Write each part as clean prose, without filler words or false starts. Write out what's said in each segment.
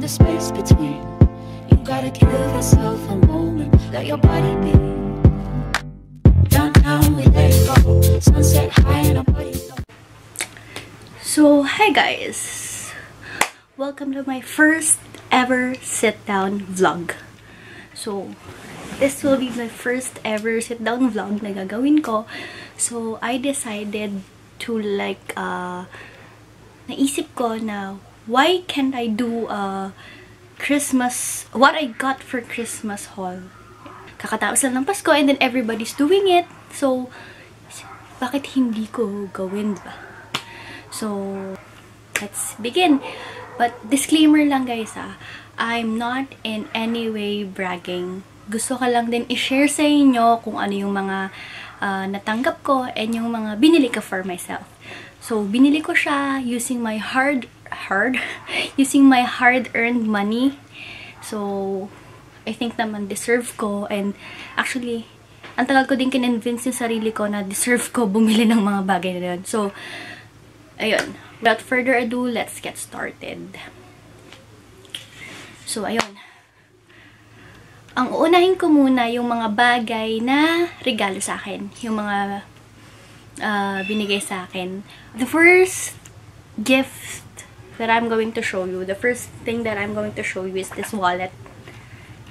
the space between. You gotta give yourself a moment, let your body be. Downtown we let it go, sunset high and our bodies low. So, hi guys! Welcome to my first ever sit-down vlog. So, this will be my first ever sit-down vlog na gagawin ko. So, I decided to like, naisip ko na why can't I do a Christmas, what I got for Christmas haul. Kakatapos lang ng Pasko and then everybody's doing it. So, bakit hindi ko gawin, ba? So, let's begin. But disclaimer lang guys I'm not in any way bragging. Gusto ko lang din i-share sa inyo kung ano yung mga natanggap ko and yung mga binili ko for myself. So, binili ko siya using my hard-earned money. So, I think naman deserve ko, and actually, ang tagal ko din kinonvince yung sarili ko na deserve ko bumili ng mga bagay na yun. So, ayun. Without further ado, let's get started. So, ayun. Ang uunahin ko muna yung mga bagay na regalo sa akin. Yung mga binigay sa akin. The first gift that I'm going to show you, the first thing that I'm going to show you is this wallet.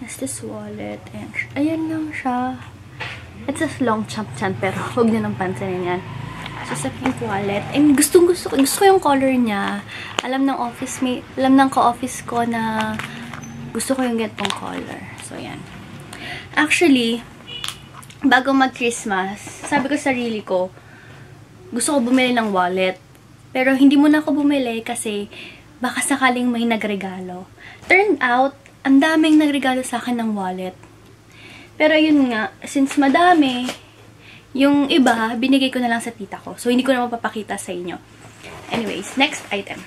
It's this wallet. Ayan lang siya. It's a long champ-chan, pero huwag nyo nang pansinin yan. So, sa pink wallet. And gusto ko yung color niya. Alam ng ka-office ko na gusto ko yung ganitong color. So, yan. Actually, bago mag-Christmas, sabi ko sa sarili ko, gusto ko bumili ng wallet. Pero hindi muna ako bumili kasi baka sakaling may nagregalo. Turned out, ang daming nagregalo sa akin ng wallet. Pero yun nga, since madami, yung iba, binigay ko na lang sa tita ko. So, hindi ko na mapapakita sa inyo. Anyways, next item.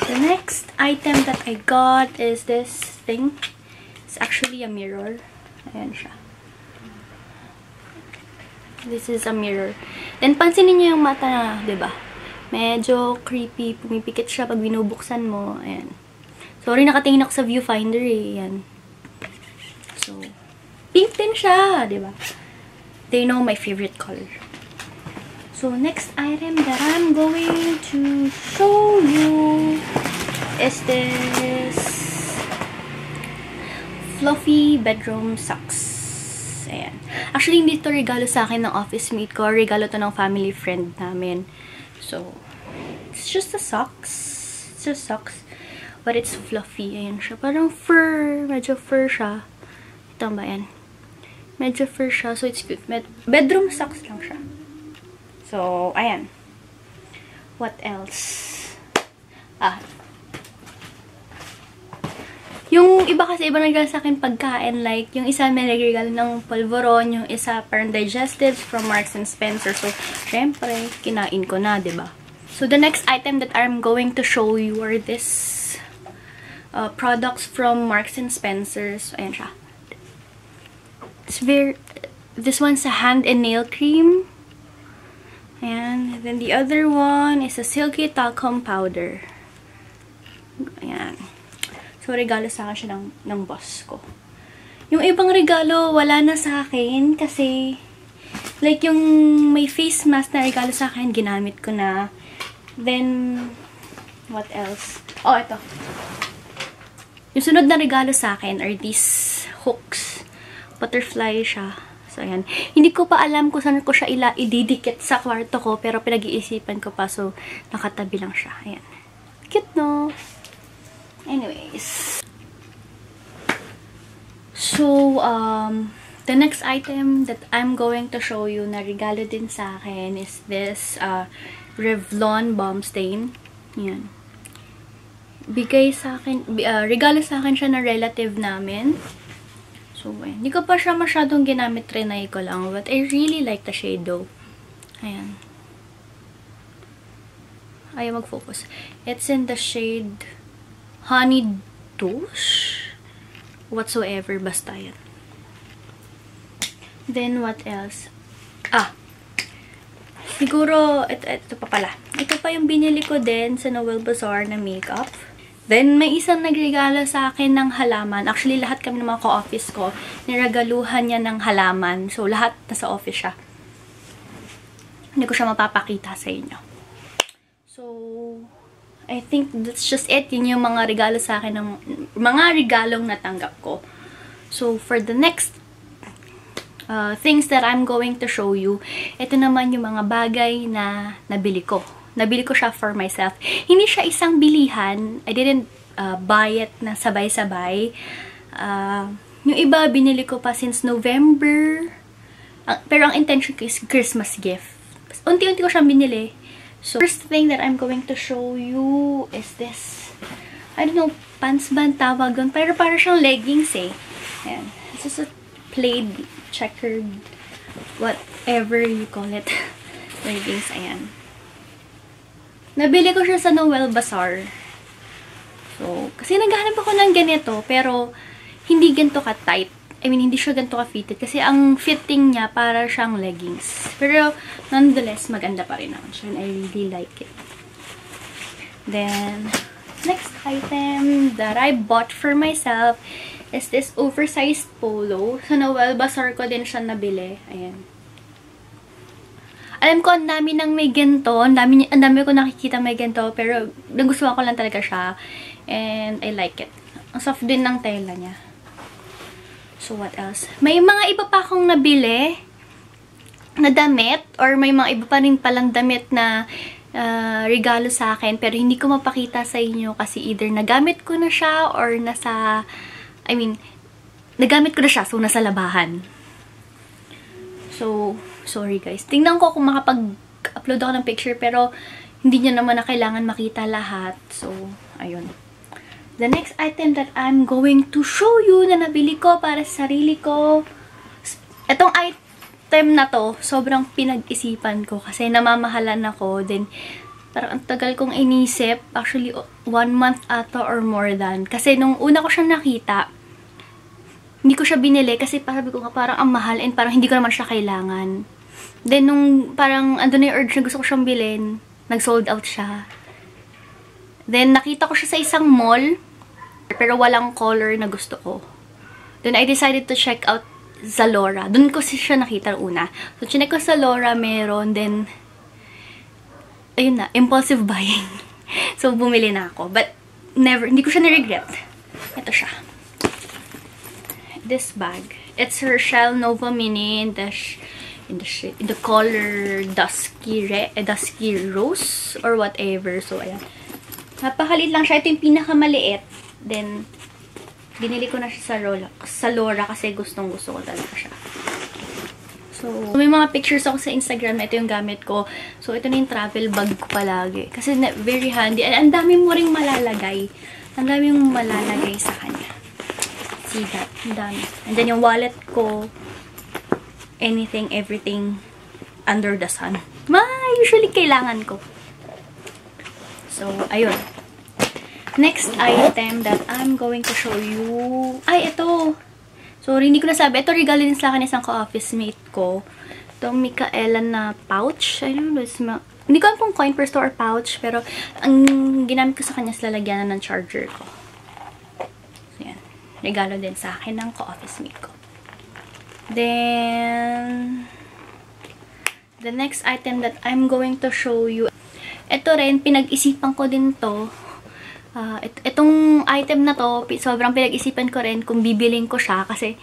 The next item that I got is this thing. It's actually a mirror. Ayan siya. This is a mirror. Then, pansinin niyo yung mata na, diba? Medyo creepy. Pumipikit siya pag binubuksan mo. Ayan. Sorry, nakatingin ako sa viewfinder eh. Ayan. So, pink din siya, diba? They know my favorite color. So, next item that I'm going to show you is this fluffy bedroom socks. Ayan. Actually, hindi ito regalo sa akin ng office mate ko. Regalo to ng family friend namin. So, it's just a socks. It's just socks. But it's fluffy. Ayan siya. Parang fur. Medyo fur siya. Ito ba yan? Medyo fur siya. So, it's cute. Bedroom socks lang siya. So, ayan. What else? Yung iba kasi, iba nagregalo sa akin pagkain. Like, yung isa may nagregalo ng polvoron. Yung isa parang digestives from Marks and Spencer. So, syempre, kinain ko na, diba? So, the next item that I'm going to show you are this products from Marks and Spencer. So, ayan siya. This one's a hand and nail cream. And then the other one is a silky talcum powder. Ayan. So, regalo sa akin siya ng boss ko. Yung ibang regalo, wala na sa akin. Kasi, like yung may face mask na regalo sa akin, ginamit ko na. Then, what else? Oh, ito. Yung sunod na regalo sa akin are these hooks. Butterfly siya. So, ayan. Hindi ko pa alam kung saan ko siya ididikit sa kwarto ko, pero pinag-iisipan ko pa. So, nakatabi lang siya. Ayan. Cute, no? Anyways. So, the next item that I'm going to show you na regalo din sa akin is this Revlon Balm Stain. Ayan. Bigay sa akin, regalo sa akin siya na relative namin. So, hindi ko pa siya masyadong ginamit, trinay ko lang. But I really like the shade though. Ayan. Ayaw mag-focus. It's in the shade Honey Douche. Whatsoever, basta yan. Then, what else? Siguro, ito pa pala. Ito pa yung binili ko din sa Noel Bazaar na makeup. Then, may isang nagregalo sa akin ng halaman. Actually, lahat kami ng mga ka-office ko, niragaluhan niya ng halaman. So, lahat nasa office siya. Hindi ko siya mapapakita sa inyo. So, I think that's just it. Yun yung mga regalo sa akin, ng mga regalong natanggap ko. So, for the next things that I'm going to show you, ito naman yung mga bagay na nabili ko. Nabili ko siya for myself. Hindi siya isang bilihan. I didn't buy it na sabay-sabay. Yung iba, binili ko pa since November. Pero ang intention ko is Christmas gift. Unti-unti ko siyang binili. So, first thing that I'm going to show you is this. I don't know, pants ba ang tawag doon? Pero para siyang leggings eh. Ayan. This is a plaid, checkered, whatever you call it. Leggings, ayan. Nabili ko siya sa Noel Bazaar. So, kasi naghahanap ako ng ganito, pero hindi ganito ka-tight. I mean, hindi siya ganito ka-fitted. Kasi ang fitting niya, para siyang leggings. Pero, nonetheless, maganda pa rin naman siya. And I really like it. Then, next item that I bought for myself is this oversized polo. Sa Noel Bazaar ko din siya nabili. Ayan. Alam ko, ang dami nang may ganito. Ang dami ko nakikita may ganito. Pero, nagustuhan ko lang talaga siya. And, I like it. Ang soft din ng tela niya. So, what else? May mga iba pa akong nabili na damit. Or may mga iba pa rin palang damit na regalo sa akin. Pero, hindi ko mapakita sa inyo. Kasi either nagamit ko na siya or nasa... I mean, nagamit ko na siya. So, nasa labahan. So, sorry guys. Tingnan ko kung makapag-upload ako ng picture, pero hindi niya naman na kailangan makita lahat. So, ayun. The next item that I'm going to show you na nabili ko para sa sarili ko. Itong item na to, sobrang pinag-isipan ko kasi namamahalan ako. Then, parang ang tagal kong inisip. Actually, 1 month ata or more than. Kasi nung una ko siyang nakita, hindi ko siya binili kasi sabi ko nga parang ang mahal and parang hindi ko naman siya kailangan. Then, nung parang andun na yung urge na gusto ko siyang bilhin, nag-sold out siya. Then, nakita ko siya sa isang mall, pero walang color na gusto ko. Then, I decided to check out Zalora. Doon ko siya nakita una. So, chinek ko sa Zalora, meron. Then, ayun na, impulsive buying. So, bumili na ako. But, never, hindi ko siya na-regret. Ito siya. This bag. It's Herschel Nova Mini in the color dusky rose or whatever. So, ayan. Napakalit lang siya. Ito yung pinakamaliit. Then, binili ko na siya sa Lora kasi gustong-gusto ko talaga siya. So, may mga pictures ako sa Instagram na ito yung gamit ko. So, ito na yung travel bag ko palagi. Kasi very handy. Ang dami mo ring malalagay. Ang dami yung malalagay sa kanya. See that? Ang dami. And then yung wallet ko, anything, everything under the sun. Usually kailangan ko. So, ayun. Next item that I'm going to show you. Ay, ito. Sorry, hindi ko nasabi. Ito, regalo din sa akin isang ka-office mate ko. Itong Micaela na pouch. I don't know. Hindi ko alam kung coin purse or pouch. Pero, ang ginamit ko sa kanya is lalagyanan ng charger ko. So, yan. Regalo din sa akin ng ka-office mate ko. Then, the next item that I'm going to show you. Ito rin, pinag-isipan ko din to. Itong item na to, sobrang pinag-isipan ko rin kung bibiling ko siya. Kasi,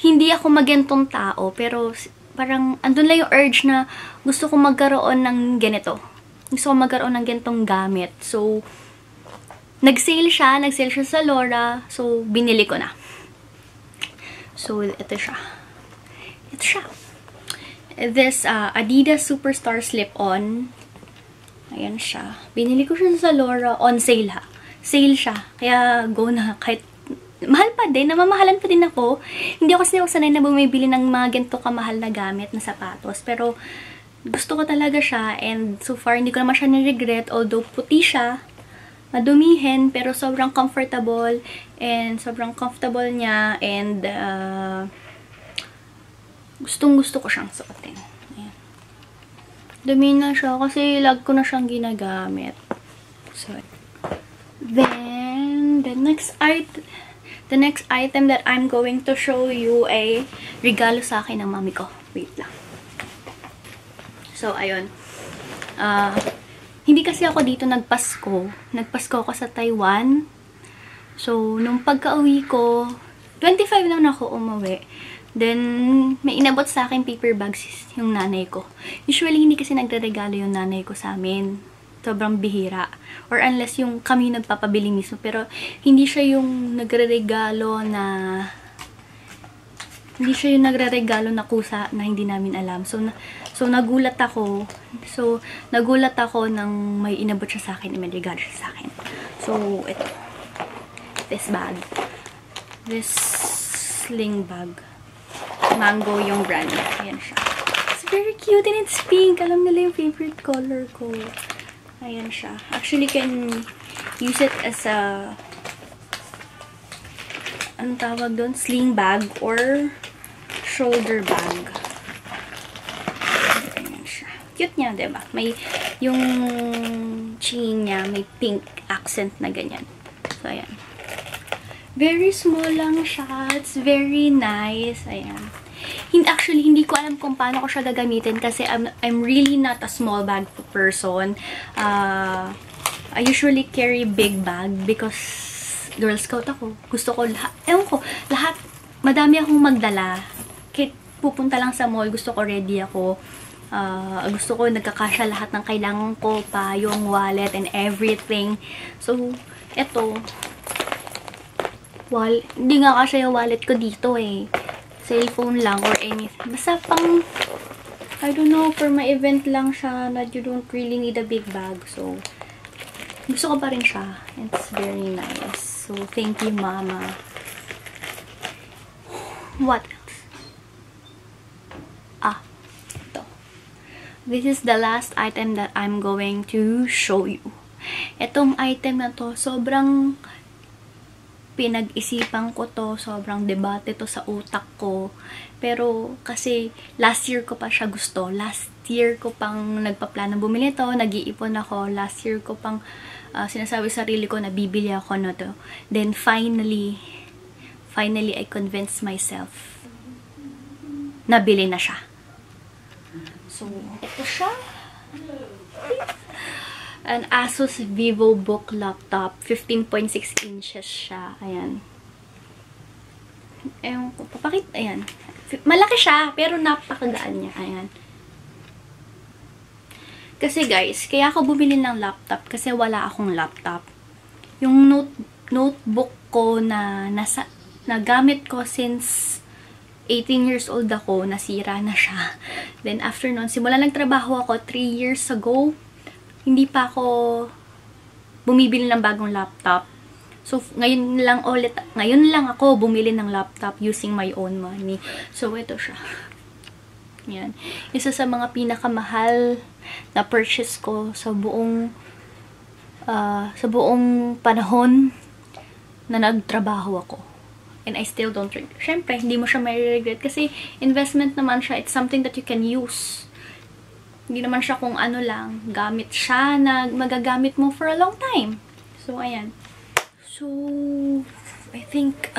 hindi ako magentong tao. Pero, parang, andun lang yung urge na gusto ko magkaroon ng ganito. Gusto ko magkaroon ng ganitong gamit. So, nag-sale siya sa Zalora. So, binili ko na. So, ito siya. Ito siya. This Adidas Superstar Slip-On. Ayan siya. Binili ko siya sa Zalora. On sale ha. Sale siya. Kaya, go na. Kahit, mahal pa din. Namamahalan pa din ako. Hindi ako sanay na bumibili ng mga ganito kamahal na gamit na sapatos. Pero, gusto ko talaga siya. And, so far, hindi ko naman siya nire-regret. Although, puti siya. Madumihin, pero sobrang comfortable and sobrang comfortable niya and gustong-gusto ko siyang suotin. Ayan. Dumi na siya kasi lag ko na siyang ginagamit. So, Then, the next item that I'm going to show you ay regalo sa akin ng mami ko. Wait lang. So, ayun. Hindi kasi ako dito nagpasko. Nagpasko ako sa Taiwan. So, nung pagka-uwi ko, 25 naman ako umuwi. Then, may inabot sa akin paper bags yung nanay ko. Usually, hindi kasi nagre-regalo yung nanay ko sa amin. Sobrang bihira. Or unless yung kami yung nagpapabili mismo. Pero, hindi siya yung nagre-regalo na kusa na hindi namin alam. So nagulat ako. Nagulat ako nang may inabot siya sa akin, may regalo siya sa akin. So, ito. This bag. This sling bag. Mango yung brand. Ayan siya. It's very cute and it's pink. Alam nila yung favorite color ko. Ayan siya. Actually, can use it as a anong tawag doon? Sling bag or shoulder bag. Ayan siya. Cute niya, diba? May yung chain niya, may pink accent na ganyan. So, ayan. Very small lang siya. It's very nice. Ayan. Actually, hindi ko alam kung paano ko siya gagamitin kasi I'm really not a small bag person. I usually carry big bag because Girl Scout ako. Gusto ko lahat. Ewan ko, lahat. Madami akong magdala. Kahit pupunta lang sa mall, gusto ko ready ako. Gusto ko nagkakasya lahat ng kailangan ko pa, yung wallet and everything. So, eto. Hindi nga kasya yung wallet ko dito eh. Cellphone lang or anything. Basta pang, I don't know, for my event lang siya that you don't really need a big bag. So, gusto ko pa rin siya. It's very nice. So, thank you, Mama. What else? Ito. This is the last item that I'm going to show you. Itong item na to, sobrang pinag-isipan ko to. Sobrang debate to sa utak ko. Pero, kasi, last year ko pa siya gusto. Last year ko pang nagpa-plan na bumili to. Nag-iipon ako. Last year ko pang sinasabi sa sarili ko na bibili ako na to. Then, finally, I convinced myself na bili na siya. So, ito siya. An Asus VivoBook laptop. 15.6 inches siya. Ayan. Ewan ko. Ayan. Malaki siya, pero napakagaan niya. Ayan. Kasi guys, kaya ako bumili ng laptop kasi wala akong laptop. Yung notebook ko na gamit ko since 18 years old ako, nasira na siya. Then after nun, simula nagtrabaho ako 3 years ago, hindi pa ako bumibili ng bagong laptop. So, ngayon lang ako bumili ng laptop using my own money. So, ito siya. Yan. Isa sa mga pinakamahal na purchase ko sa buong panahon na nagtrabaho ako. And I still don't regret. Siyempre, hindi mo siya may regret kasi investment naman siya. It's something that you can use. Hindi naman siya kung ano lang. Gamit siya na magagamit mo for a long time. So, ayan. So, I think,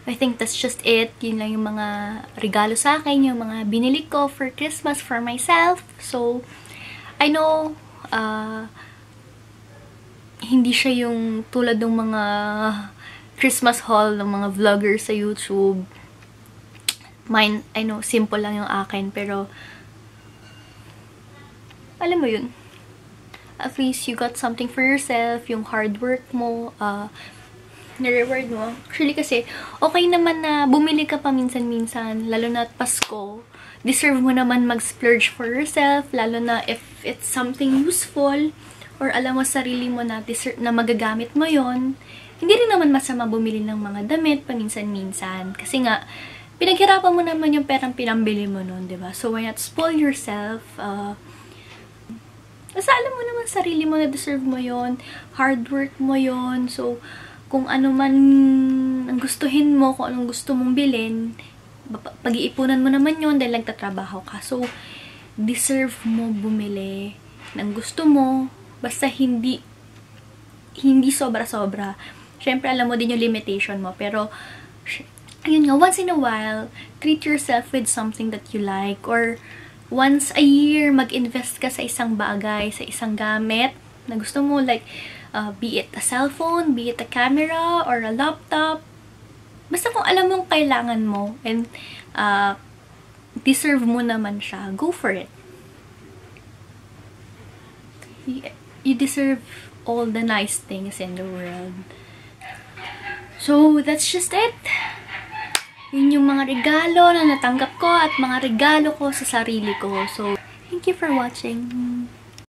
I think that's just it. Yun lang yung mga regalo sa akin, yung mga binili ko for Christmas for myself. So, I know, hindi siya yung tulad ng mga Christmas haul ng mga vloggers sa YouTube. Mine, I know, simple lang yung akin, pero alam mo yun. At least you got something for yourself, yung hard work mo, na-reward mo. Actually kasi, okay naman na bumili ka pa minsan-minsan, lalo na Pasko. Deserve mo naman mag-splurge for yourself, lalo na if it's something useful, or alam mo sarili mo na, na magagamit mo yon. Hindi rin naman masama bumili ng mga damit paminsan-minsan. Kasi nga, pinaghirapan mo naman yung perang pinambili mo nun, diba? So, why not spoil yourself? Basta alam mo naman sarili mo na deserve mo yon, hard work mo yon. So, kung ano man ang gustuhin mo, kung anong gusto mong bilhin, pag-iipunan mo naman yon dahil nagtatrabaho ka. So, deserve mo bumili ng gusto mo, Basta hindi sobra-sobra. Syempre, alam mo din yung limitation mo. Pero, ayun nga, once in a while, treat yourself with something that you like. Or, once a year, mag-invest ka sa isang bagay, sa isang gamit na gusto mo. Like, be it a cellphone, be it a camera, or a laptop. Basta kung alam mong kailangan mo, and deserve mo naman siya, go for it. You deserve all the nice things in the world. So, that's just it. Yun yung mga regalo na natanggap ko at mga regalo ko sa sarili ko. So, thank you for watching.